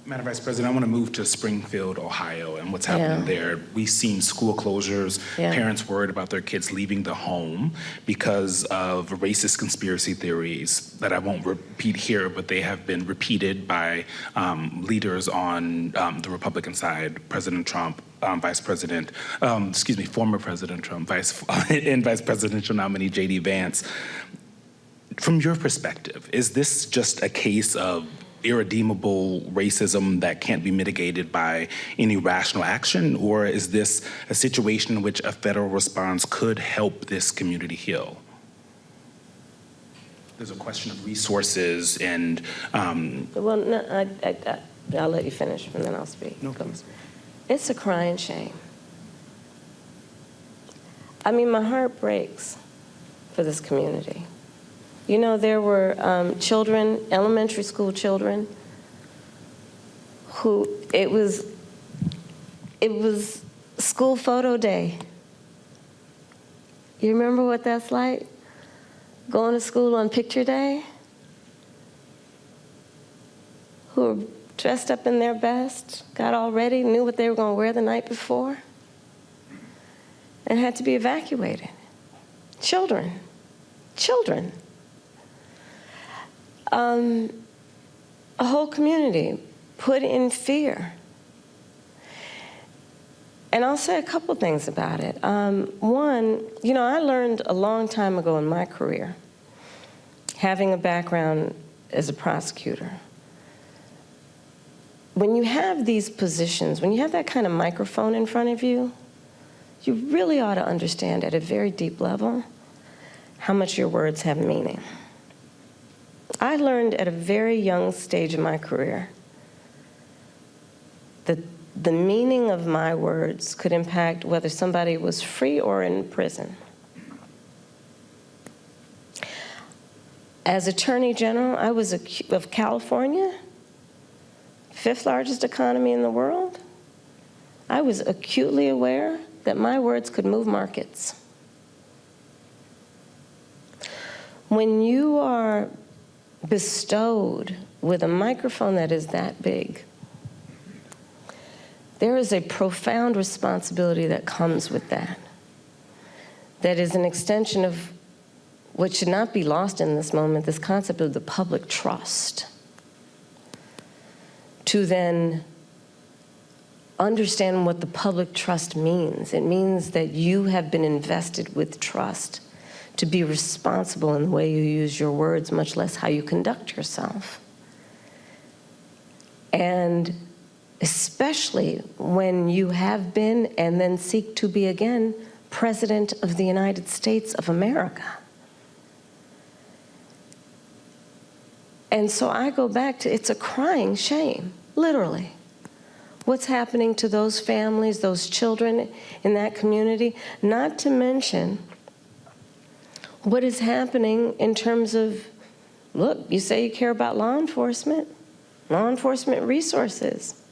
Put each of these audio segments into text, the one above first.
Madam Vice President, I want to move to Springfield, Ohio, and what's happening there. We've seen school closures, parents worried about their kids leaving the home because of racist conspiracy theories that I won't repeat here, but they have been repeated by leaders on the Republican side, President Trump, former President Trump, and Vice Presidential nominee J.D. Vance. From your perspective, is this just a case of irredeemable racism that can't be mitigated by any rational action, or is this a situation in which a federal response could help this community heal? There's a question of resources and... Well, no, I'll let you finish and then I'll speak. No, please. It's a crying shame. I mean, my heart breaks for this community. You know, there were children, elementary school children, who it was school photo day. You remember what that's like? Going to school on picture day? Who were dressed up in their best, got all ready, knew what they were going to wear the night before, and had to be evacuated. Children. A whole community put in fear. And I'll say a couple things about it. One, you know, I learned a long time ago in my career, having a background as a prosecutor, when you have these positions, when you have that kind of microphone in front of you, you really ought to understand at a very deep level how much your words have meaning. I learned at a very young stage of my career that the meaning of my words could impact whether somebody was free or in prison. As Attorney General, I was of California, fifth largest economy in the world. I was acutely aware that my words could move markets. When you are bestowed with a microphone that is that big, there is a profound responsibility that comes with that. That is an extension of what should not be lost in this moment, this concept of the public trust. To then understand what the public trust means. It means that you have been invested with trust to be responsible in the way you use your words, much less how you conduct yourself. And especially when you have been and then seek to be again President of the United States of America. And so I go back to, it's a crying shame, literally. What's happening to those families, those children in that community, not to mention what is happening in terms of, look, you say you care about law enforcement resources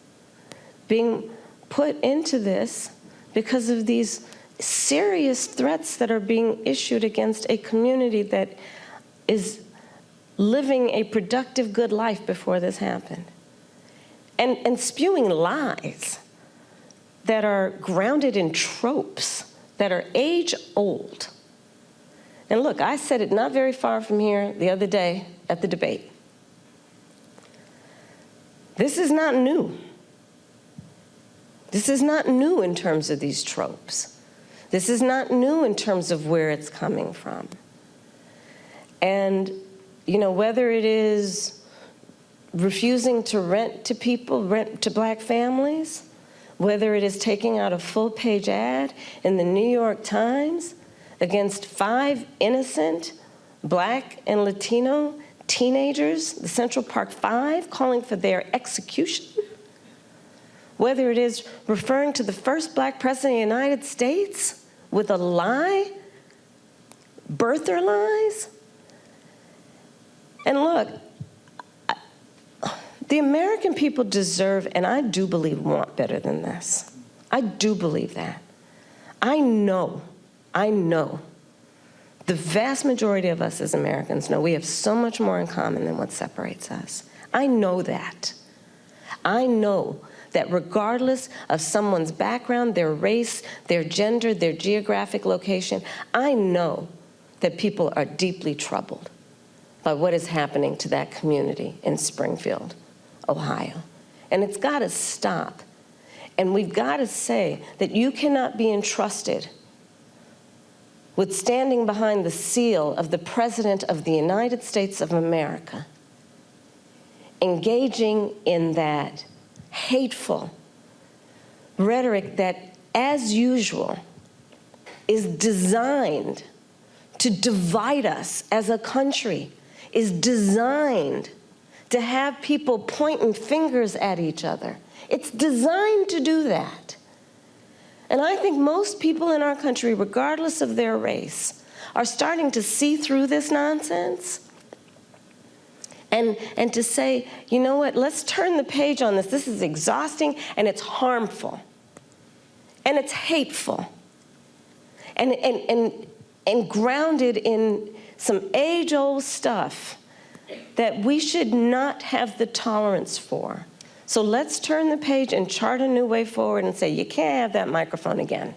being put into this because of these serious threats that are being issued against a community that is living a productive, good life before this happened. And spewing lies that are grounded in tropes that are age-old. And look, I said it not very far from here the other day at the debate. This is not new. This is not new in terms of these tropes. This is not new in terms of where it's coming from. And, you know, whether it is refusing to rent to people, rent to black families, whether it is taking out a full-page ad in the New York Times against 5 innocent black and Latino teenagers, the Central Park 5, calling for their execution, whether it is referring to the first black president of the United States with a lie, birther lies. And look, the American people deserve, and I do believe want better than this. I do believe that. I know, the vast majority of us as Americans know we have so much more in common than what separates us. I know that. I know that regardless of someone's background, their race, their gender, their geographic location, I know that people are deeply troubled by what is happening to that community in Springfield, Ohio. And it's got to stop. And we've got to say that you cannot be entrusted with standing behind the seal of the President of the United States of America, engaging in that hateful rhetoric that, as usual, is designed to divide us as a country, is designed to have people pointing fingers at each other. It's designed to do that. And I think most people in our country, regardless of their race, are starting to see through this nonsense and to say, you know what, let's turn the page on this. This is exhausting, and it's harmful, and it's hateful, and grounded in some age-old stuff that we should not have the tolerance for. So let's turn the page and chart a new way forward and say, you can't have that microphone again.